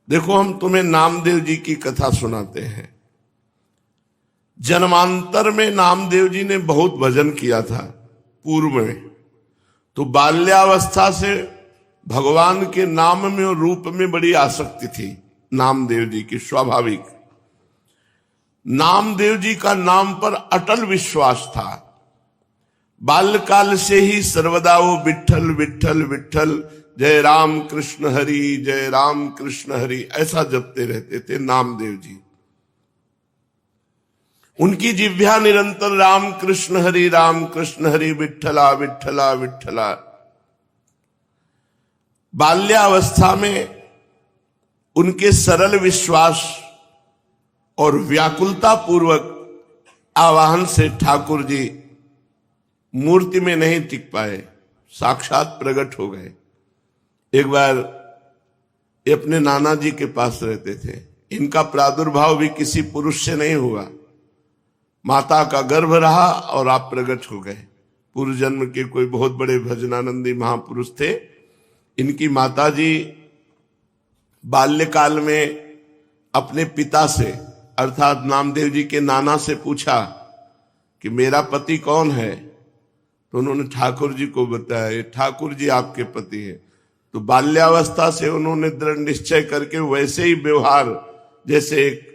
देखो, हम तुम्हें नामदेव जी की कथा सुनाते हैं। जन्मांतर में नामदेव जी ने बहुत भजन किया था पूर्व में, तो बाल्यावस्था से भगवान के नाम में और रूप में बड़ी आसक्ति थी नामदेव जी की, स्वाभाविक। नामदेव जी का नाम पर अटल विश्वास था। बाल्यकाल से ही सर्वदा वो विठ्ठल विठ्ठल विठ्ठल, जय राम कृष्ण हरि, जय राम कृष्ण हरि, ऐसा जपते रहते थे नामदेव जी। उनकी जिह्वा निरंतर राम कृष्ण हरि विठ्ठला विठ्ठला विठ्ठला। बाल्यावस्था में उनके सरल विश्वास और व्याकुलता पूर्वक आवाहन से ठाकुर जी मूर्ति में नहीं टिक पाए, साक्षात प्रकट हो गए। एक बार ये अपने नाना जी के पास रहते थे। इनका प्रादुर्भाव भी किसी पुरुष से नहीं हुआ, माता का गर्भ रहा और आप प्रकट हो गए। पूर्व जन्म के कोई बहुत बड़े भजनानंदी महापुरुष थे। इनकी माता जी बाल्यकाल में अपने पिता से अर्थात नामदेव जी के नाना से पूछा कि मेरा पति कौन है, तो उन्होंने ठाकुर जी को बताया, ये ठाकुर जी आपके पति है। तो बाल्यावस्था से उन्होंने दृढ़ निश्चय करके वैसे ही व्यवहार जैसे एक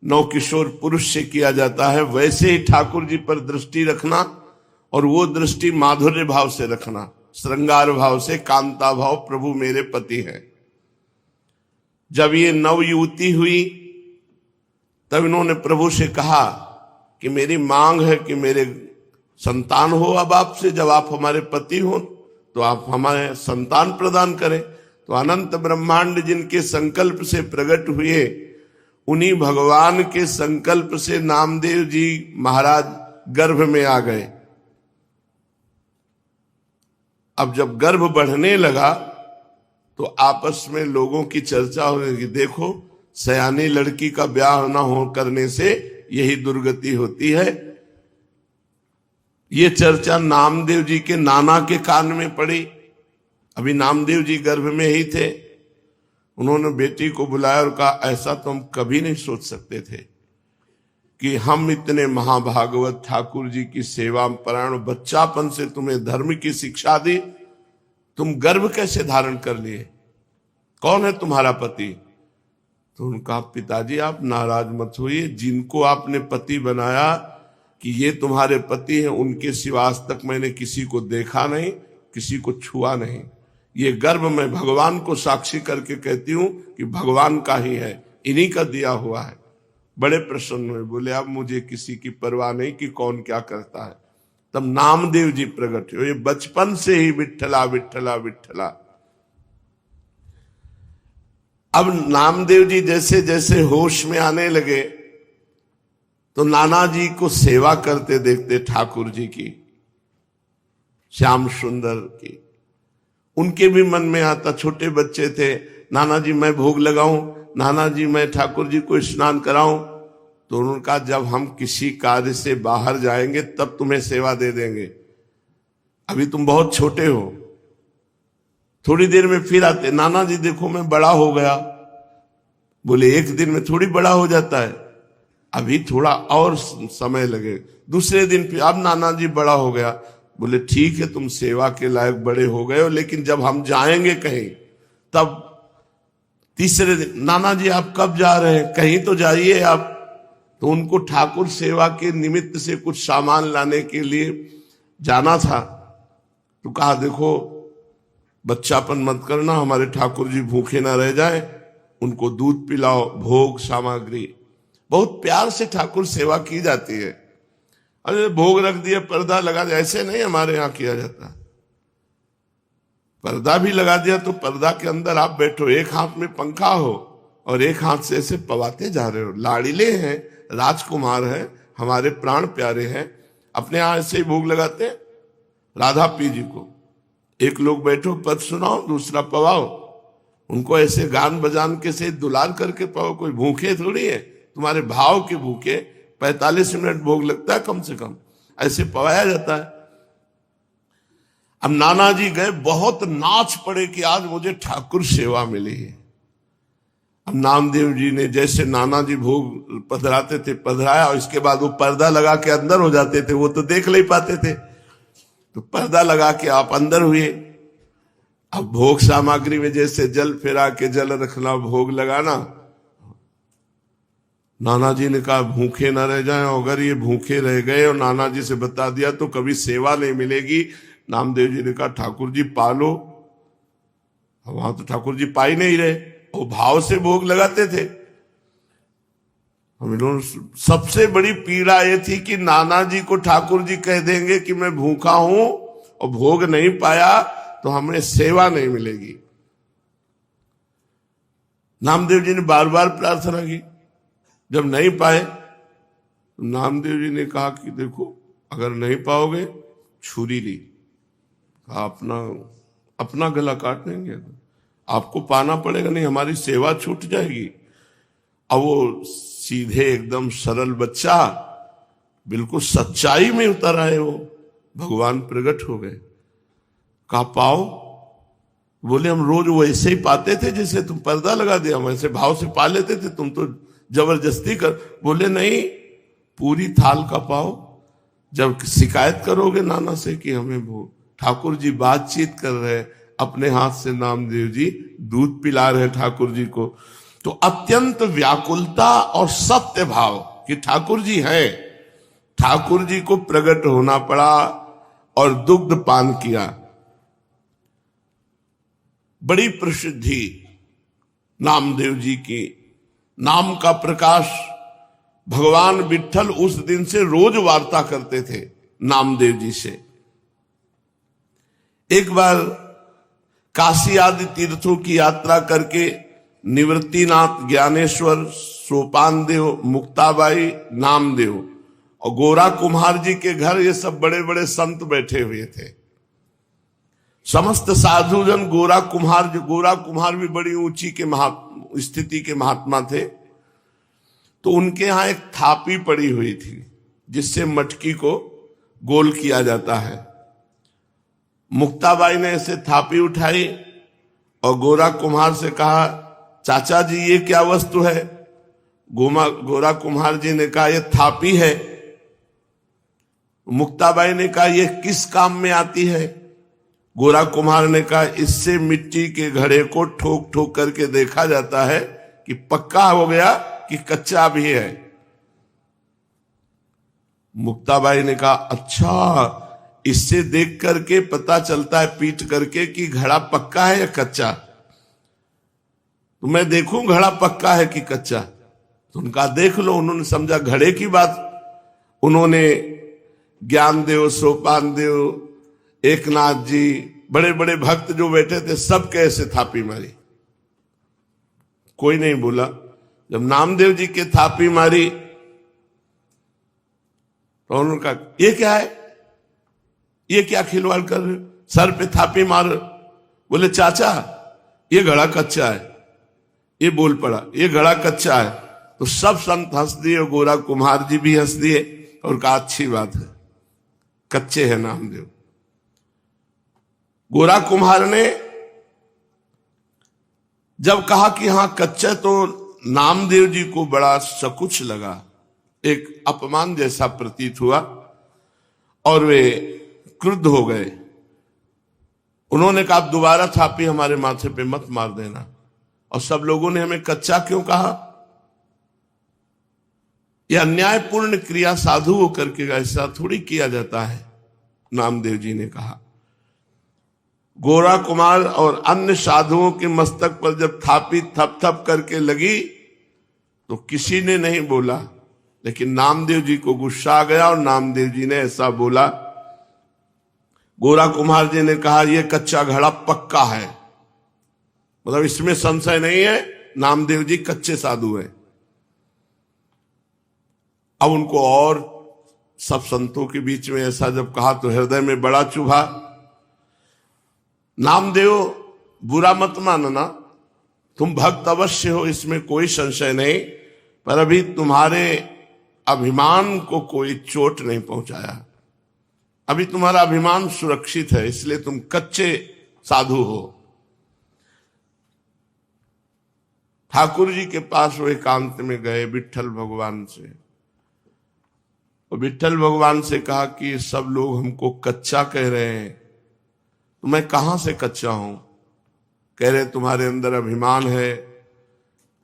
नवकिशोर पुरुष से किया जाता है, वैसे ही ठाकुर जी पर दृष्टि रखना, और वो दृष्टि माधुर्य भाव से रखना, श्रृंगार भाव से, कांता भाव, प्रभु मेरे पति हैं। जब ये नवयुवती हुई तब इन्होंने प्रभु से कहा कि मेरी मांग है कि मेरे संतान हो अब आपसे, जब आप हमारे पति हो तो आप हमारे संतान प्रदान करें। तो अनंत ब्रह्मांड जिनके संकल्प से प्रकट हुए, उन्हीं भगवान के संकल्प से नामदेव जी महाराज गर्भ में आ गए। अब जब गर्भ बढ़ने लगा तो आपस में लोगों की चर्चा हो गई कि देखो, सयानी लड़की का ब्याह न हो करने से यही दुर्गति होती है। ये चर्चा नामदेव जी के नाना के कान में पड़ी। अभी नामदेव जी गर्भ में ही थे। उन्होंने बेटी को बुलाया और कहा, ऐसा तो हम कभी नहीं सोच सकते थे कि हम इतने महाभागवत ठाकुर जी की सेवा परायण, बच्चापन से तुम्हें धर्म की शिक्षा दी, तुम गर्भ कैसे धारण कर लिए, कौन है तुम्हारा पति? तो उनका, पिताजी आप नाराज मत होइए, जिनको आपने पति बनाया कि ये तुम्हारे पति हैं, उनके सिवा आज तक मैंने किसी को देखा नहीं, किसी को छुआ नहीं। ये गर्भ मैं भगवान को साक्षी करके कहती हूं कि भगवान का ही है, इन्हीं का दिया हुआ है। बड़े प्रसन्न हुए, बोले अब मुझे किसी की परवाह नहीं कि कौन क्या करता है। तब नामदेव जी प्रकट हुए, बचपन से ही विठ्ठला विठ्ठला विठ्ठला। अब नामदेव जी जैसे जैसे होश में आने लगे तो नाना जी को सेवा करते देखते ठाकुर जी की, श्याम सुंदर की। उनके भी मन में आता, छोटे बच्चे थे, नाना जी मैं भोग लगाऊं, नाना जी मैं ठाकुर जी को स्नान कराऊं। तो उन्होंने कहा, जब हम किसी कार्य से बाहर जाएंगे तब तुम्हें सेवा दे देंगे, अभी तुम बहुत छोटे हो। थोड़ी देर में फिर आते, नाना जी देखो मैं बड़ा हो गया। बोले एक दिन में थोड़ी बड़ा हो जाता है, अभी थोड़ा और समय लगे। दूसरे दिन फिर, अब नाना जी बड़ा हो गया। बोले ठीक है, तुम सेवा के लायक बड़े हो गए हो, लेकिन जब हम जाएंगे कहीं तब। तीसरे दिन, नाना जी आप कब जा रहे हैं, कहीं तो जाइए आप। तो उनको ठाकुर सेवा के निमित्त से कुछ सामान लाने के लिए जाना था। तो कहा, देखो बच्चापन मत करना, हमारे ठाकुर जी भूखे ना रह जाए, उनको दूध पिलाओ, भोग सामग्री। बहुत प्यार से ठाकुर सेवा की जाती है। अरे भोग रख दिया, पर्दा लगा दिया, ऐसे नहीं हमारे यहाँ किया जाता। पर्दा भी लगा दिया तो पर्दा के अंदर आप बैठो, एक हाथ में पंखा हो और एक हाथ से ऐसे पवाते जा रहे हो। लाड़िले हैं, राजकुमार हैं, हमारे प्राण प्यारे हैं, अपने यहाँ ऐसे ही भोग लगाते हैं राधा पी जी को। एक लोग बैठो, पद सुनाओ, दूसरा पवाओ, उनको ऐसे गान बजान के से दुलार करके पाओ। कोई भूखे थोड़ी है, तुम्हारे भाव के भूखे। 45 मिनट भोग लगता है कम से कम, ऐसे पवाया जाता है। अब नाना जी गए, बहुत नाच पड़े कि आज मुझे ठाकुर सेवा मिली है। अब नामदेव जी ने जैसे नाना जी भोग पधराते थे पधराया, और इसके बाद वो पर्दा लगा के अंदर हो जाते थे, वो तो देख नहीं पाते थे, तो पर्दा लगा के आप अंदर हुए। अब भोग सामग्री में जैसे जल फेरा के जल रखना, भोग लगाना, नाना जी ने कहा भूखे ना रह जाएं, अगर ये भूखे रह गए और नाना जी से बता दिया तो कभी सेवा नहीं मिलेगी। नामदेव जी ने कहा ठाकुर जी पालो। वहां तो ठाकुर जी पा ही नहीं रहे, वो भाव से भोग लगाते थे। हम लोग सबसे बड़ी पीड़ा ये थी कि नाना जी को ठाकुर जी कह देंगे कि मैं भूखा हूं और भोग नहीं पाया तो हमें सेवा नहीं मिलेगी। नामदेव जी ने बार बार प्रार्थना की, जब नहीं पाए तो नामदेव जी ने कहा कि देखो अगर नहीं पाओगे छुरी ली, अपना गला काट देंगे, आपको पाना पड़ेगा, नहीं हमारी सेवा छूट जाएगी। अब वो सीधे एकदम सरल बच्चा बिल्कुल सच्चाई में उतर आए, वो भगवान प्रकट हो गए। कहा पाओ, बोले हम रोज वैसे ही पाते थे जैसे तुम पर्दा लगा दिया, हम ऐसे भाव से पा लेते थे, तुम तो जबरदस्ती कर। बोले नहीं, पूरी थाल का पाओ। जब शिकायत करोगे नाना से कि हमें वो ठाकुर जी बातचीत कर रहे, अपने हाथ से नामदेव जी दूध पिला रहे ठाकुर जी को, तो अत्यंत व्याकुलता और सत्य भाव कि ठाकुर जी हैं, ठाकुर जी को प्रकट होना पड़ा और दुग्ध पान किया। बड़ी प्रसिद्धि नामदेव जी की, नाम का प्रकाश। भगवान विट्ठल उस दिन से रोज वार्ता करते थे नामदेव जी से। एक बार काशी आदि तीर्थों की यात्रा करके निवृत्तिनाथ, ज्ञानेश्वर, सोपान देव, मुक्ताबाई, नामदेव और गोरा कुम्हार जी के घर ये सब बड़े बड़े संत बैठे हुए थे। समस्त साधुजन गोरा कुम्हार भी बड़ी ऊंची के स्थिति के महात्मा थे, तो उनके यहां एक थापी पड़ी हुई थी जिससे मटकी को गोल किया जाता है। मुक्ताबाई ने ऐसे थापी उठाई और गोरा कुम्हार से कहा चाचा जी ये क्या वस्तु है? गोरा कुम्हार जी ने कहा ये थापी है। मुक्ताबाई ने कहा ये किस काम में आती है? गोरा कुम्हार ने कहा इससे मिट्टी के घड़े को ठोक ठोक करके देखा जाता है कि पक्का हो गया कि कच्चा भी है। मुक्ताबाई ने कहा अच्छा, इससे देख करके पता चलता है पीट करके कि घड़ा पक्का है या कच्चा? तो मैं देखूं घड़ा पक्का है कि कच्चा? तो उनका देख लो। उन्होंने समझा घड़े की बात। उन्होंने ज्ञानदेव, सोपान देव, एकनाथ जी, बड़े बड़े भक्त जो बैठे थे सब कैसे थापी मारी, कोई नहीं बोला। जब नामदेव जी के थापी मारी तो उन्होंने कहा ये क्या है, ये क्या खिलवाड़ कर रहे, सर पे थापी मार। बोले चाचा ये घड़ा कच्चा है। ये बोल पड़ा ये घड़ा कच्चा है। तो सब संत हंस दिए और गोरा कुम्हार जी भी हंस दिए और कहा अच्छी बात है, कच्चे हैं नामदेव। गोरा कुम्हार ने जब कहा कि हां कच्चा, तो नामदेव जी को बड़ा सकुच लगा, एक अपमान जैसा प्रतीत हुआ और वे क्रुद्ध हो गए। उन्होंने कहा दोबारा थापी हमारे माथे पे मत मार देना। और सब लोगों ने हमें कच्चा क्यों कहा? यह अन्यायपूर्ण क्रिया साधु होकर के ऐसा थोड़ी किया जाता है, नामदेव जी ने कहा। गोरा कुमार और अन्य साधुओं के मस्तक पर जब थापी थप थप करके लगी तो किसी ने नहीं बोला, लेकिन नामदेव जी को गुस्सा आ गया और नामदेव जी ने ऐसा बोला। गोरा कुम्हार जी ने कहा यह कच्चा घड़ा पक्का है, मतलब इसमें संशय नहीं है, नामदेव जी कच्चे साधु हैं। अब उनको और सब संतों के बीच में ऐसा जब कहा तो हृदय में बड़ा चुभा। नामदेव बुरा मत मानना, तुम भक्त अवश्य हो, इसमें कोई संशय नहीं, पर अभी तुम्हारे अभिमान को कोई चोट नहीं पहुंचाया, अभी तुम्हारा अभिमान सुरक्षित है, इसलिए तुम कच्चे साधु हो। ठाकुर जी के पास वो एकांत में गए विट्ठल भगवान से, और विट्ठल भगवान से कहा कि सब लोग हमको कच्चा कह रहे हैं, तो मैं कहां से कच्चा हूं? कह रहे तुम्हारे अंदर अभिमान है।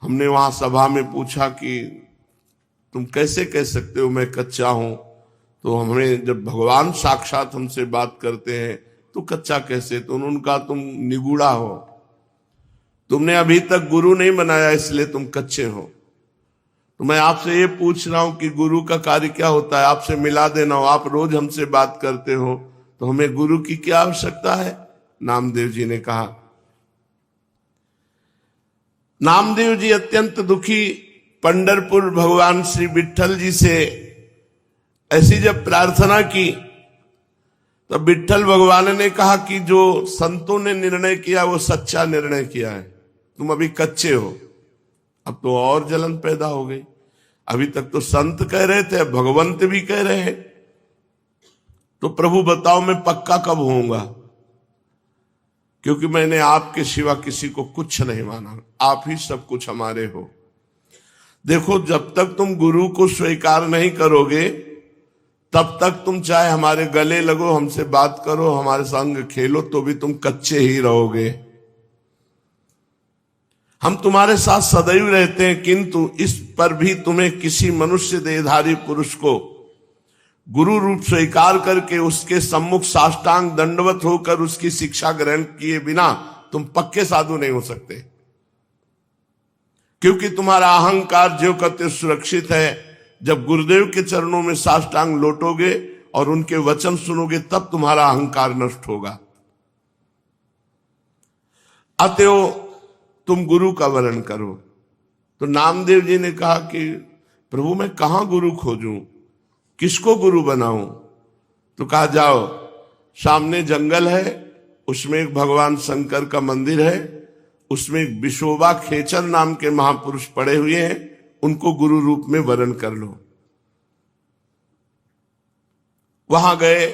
हमने वहां सभा में पूछा कि तुम कैसे कह सकते हो मैं कच्चा हूं? तो हमें जब भगवान साक्षात हमसे बात करते हैं तो कच्चा कैसे? तो उन्होंने कहा तुम निगूढ़ा हो, तुमने अभी तक गुरु नहीं बनाया इसलिए तुम कच्चे हो। तो मैं आपसे ये पूछ रहा हूं कि गुरु का कार्य क्या होता है? आपसे मिला देना हो। आप रोज हमसे बात करते हो तो हमें गुरु की क्या आवश्यकता है? नामदेव जी ने कहा। नामदेव जी अत्यंत दुखी पंढरपुर भगवान श्री विट्ठल जी से ऐसी जब प्रार्थना की तब विट्ठल भगवान ने कहा कि जो संतों ने निर्णय किया वो सच्चा निर्णय किया है, तुम अभी कच्चे हो। अब तो और जलन पैदा हो गई। अभी तक तो संत कह रहे थे, भगवंत भी कह रहे हैं, तो प्रभु बताओ मैं पक्का कब होऊंगा? क्योंकि मैंने आपके सिवा किसी को कुछ नहीं माना, आप ही सब कुछ हमारे हो। देखो, जब तक तुम गुरु को स्वीकार नहीं करोगे तब तक तुम चाहे हमारे गले लगो, हमसे बात करो, हमारे संग खेलो, तो भी तुम कच्चे ही रहोगे। हम तुम्हारे साथ सदैव रहते हैं, किंतु इस पर भी तुम्हें किसी मनुष्य देहधारी पुरुष को गुरु रूप स्वीकार करके उसके सम्मुख साष्टांग दंडवत होकर उसकी शिक्षा ग्रहण किए बिना तुम पक्के साधु नहीं हो सकते। क्योंकि तुम्हारा अहंकार ज्यों का त्यों सुरक्षित है। जब गुरुदेव के चरणों में साष्टांग लोटोगे और उनके वचन सुनोगे तब तुम्हारा अहंकार नष्ट होगा। अतएव तुम गुरु का वर्ण करो। तो नामदेव जी ने कहा कि प्रभु मैं कहां गुरु खोजूं, किसको गुरु बनाऊं? तो कहा जाओ, सामने जंगल है, उसमें एक भगवान शंकर का मंदिर है, उसमें एक विशोबा खेचर नाम के महापुरुष पड़े हुए हैं, उनको गुरु रूप में वरण कर लो। वहां गए,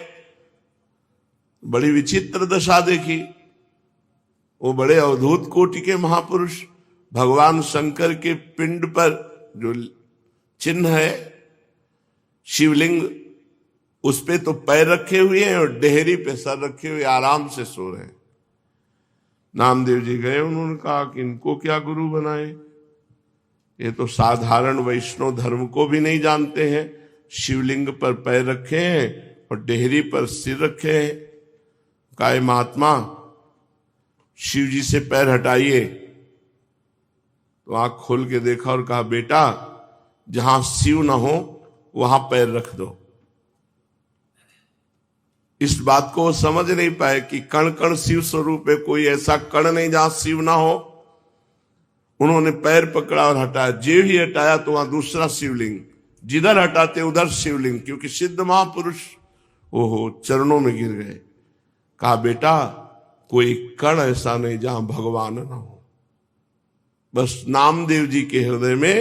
बड़ी विचित्र दशा देखी। वो बड़े अवधूत कोटि के महापुरुष भगवान शंकर के पिंड पर जो चिन्ह है शिवलिंग, उस पे तो पैर रखे हुए हैं और डेहरी पे सर रखे हुए आराम से सो रहे हैं। नामदेव जी गए, उन्होंने कहा कि इनको क्या गुरु बनाए, ये तो साधारण वैष्णव धर्म को भी नहीं जानते हैं। शिवलिंग पर पैर रखे हैं और डेहरी पर सिर रखे हैं। कहा महात्मा शिव जी से पैर हटाइए। तो आंख खोल के देखा और कहा बेटा जहां शिव ना हो वहां पैर रख दो। इस बात को वो समझ नहीं पाए कि कण कण शिव स्वरूप है, कोई ऐसा कण नहीं जहां शिव ना हो। उन्होंने पैर पकड़ा और हटाया। जे ही हटाया तो वहां दूसरा शिवलिंग, जिधर हटाते उधर शिवलिंग, क्योंकि सिद्ध महापुरुष ओहो चरणों में गिर गए। कहा बेटा कोई कण ऐसा नहीं जहां भगवान ना हो। बस नामदेव जी के हृदय में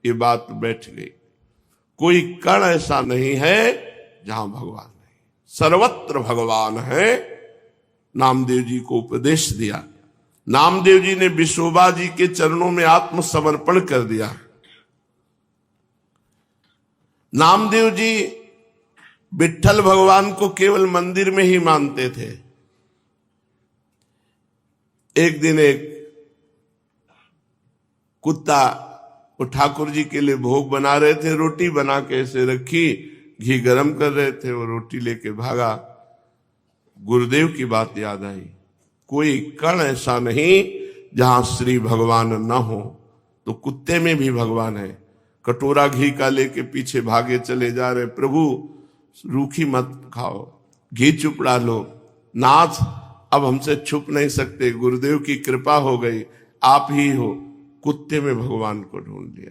ये बात बैठ गई। कोई कण ऐसा नहीं है जहां भगवान नहीं, सर्वत्र भगवान है। नामदेव जी को उपदेश दिया। नामदेव जी ने विशोबा जी के चरणों में आत्मसमर्पण कर दिया। नामदेव जी विट्ठल भगवान को केवल मंदिर में ही मानते थे। एक दिन एक कुत्ता वो ठाकुर जी के लिए भोग बना रहे थे, रोटी बना के ऐसे रखी, घी गरम कर रहे थे, वो रोटी लेके भागा। गुरुदेव की बात याद आई, कोई कण ऐसा नहीं जहां श्री भगवान न हो। तो कुत्ते में भी भगवान है। कटोरा घी का लेके पीछे भागे चले जा रहे, प्रभु रूखी मत खाओ, घी चुपड़ा लो। नाथ अब हमसे छुप नहीं सकते, गुरुदेव की कृपा हो गई, आप ही हो। कुत्ते में भगवान को ढूंढ लिया।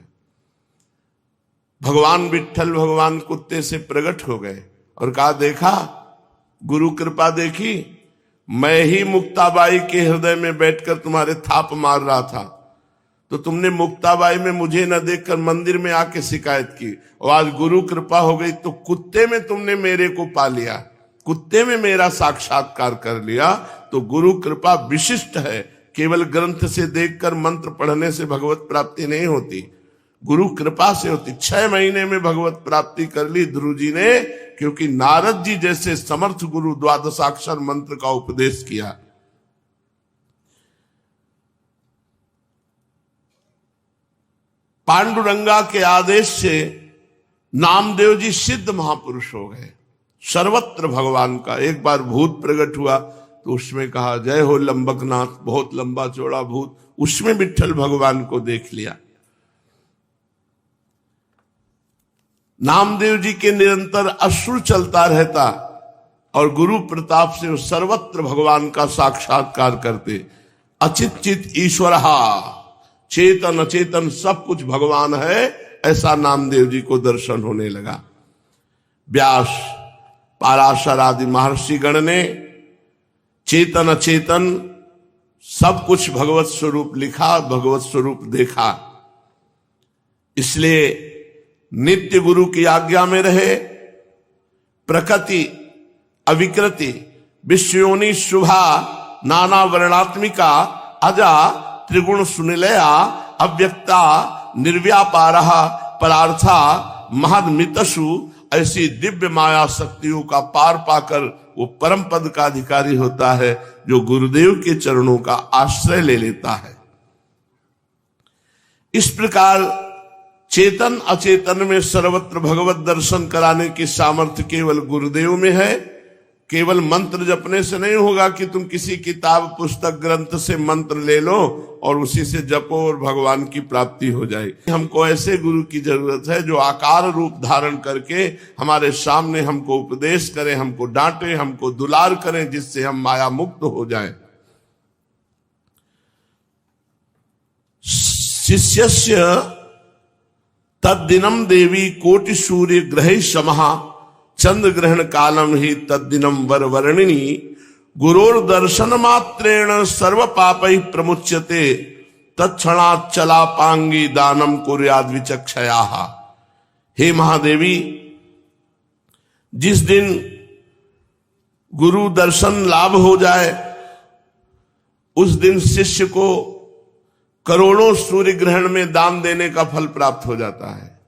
भगवान विट्ठल भगवान कुत्ते से प्रकट हो गए और कहा देखा गुरु कृपा देखी, मैं ही मुक्ताबाई के हृदय में बैठकर तुम्हारे थाप मार रहा था, तो तुमने मुक्ताबाई में मुझे न देखकर मंदिर में आके शिकायत की, और आज गुरु कृपा हो गई तो कुत्ते में तुमने मेरे को पा लिया, कुत्ते में मेरा साक्षात्कार कर लिया। तो गुरु कृपा विशिष्ट है, केवल ग्रंथ से देखकर मंत्र पढ़ने से भगवत प्राप्ति नहीं होती, गुरु कृपा से होती। 6 महीने में भगवत प्राप्ति कर ली ध्रुव जी ने, क्योंकि नारद जी जैसे समर्थ गुरु द्वादशाक्षर मंत्र का उपदेश किया। पांडुरंगा के आदेश से नामदेव जी सिद्ध महापुरुष हो गए। सर्वत्र भगवान का एक बार भूत प्रकट हुआ तो उसमें कहा जय हो लंबकनाथ, बहुत लंबा चौड़ा भूत, उसमें विट्ठल भगवान को देख लिया। नामदेव जी के निरंतर अश्रु चलता रहता और गुरु प्रताप से सर्वत्र भगवान का साक्षात्कार करते। अचित चित ईश्वरहा, चेतन अचेतन सब कुछ भगवान है, ऐसा नामदेव जी को दर्शन होने लगा। व्यास, पाराशर आदि महर्षि गण ने चेतन अचेतन सब कुछ भगवत स्वरूप लिखा, भगवत स्वरूप देखा। इसलिए नित्य गुरु की आज्ञा में रहे। प्रकृति अविकृति विश्वयोनि शुभा नाना वर्णात्मिका अजा त्रिगुण सुनिलया अव्यक्ता निर्व्यापारः परार्था महदमितसु, ऐसी दिव्य माया शक्तियों का पार पाकर वो परम पद का अधिकारी होता है जो गुरुदेव के चरणों का आश्रय ले लेता है। इस प्रकार चेतन अचेतन में सर्वत्र भगवत दर्शन कराने की सामर्थ्य केवल गुरुदेव में है। केवल मंत्र जपने से नहीं होगा कि तुम किसी किताब पुस्तक ग्रंथ से मंत्र ले लो और उसी से जपो और भगवान की प्राप्ति हो जाएगी। हमको ऐसे गुरु की जरूरत है जो आकार रूप धारण करके हमारे सामने हमको उपदेश करें, हमको डांटे, हमको दुलार करें, जिससे हम माया मुक्त हो जाएं। शिष्यस्य तद्दिनम देवी कोटि सूर्य ग्रहे समहा चंद्र ग्रहण कालम ही तद्दिनम वर वर्णिनी गुरोर दर्शन मात्रेण सर्व पापै प्रमुच्यते तत्क्षणात् चला पांगी दानम कुर्याद विचक्षया। हे महादेवी, जिस दिन गुरु दर्शन लाभ हो जाए उस दिन शिष्य को करोड़ों सूर्य ग्रहण में दान देने का फल प्राप्त हो जाता है।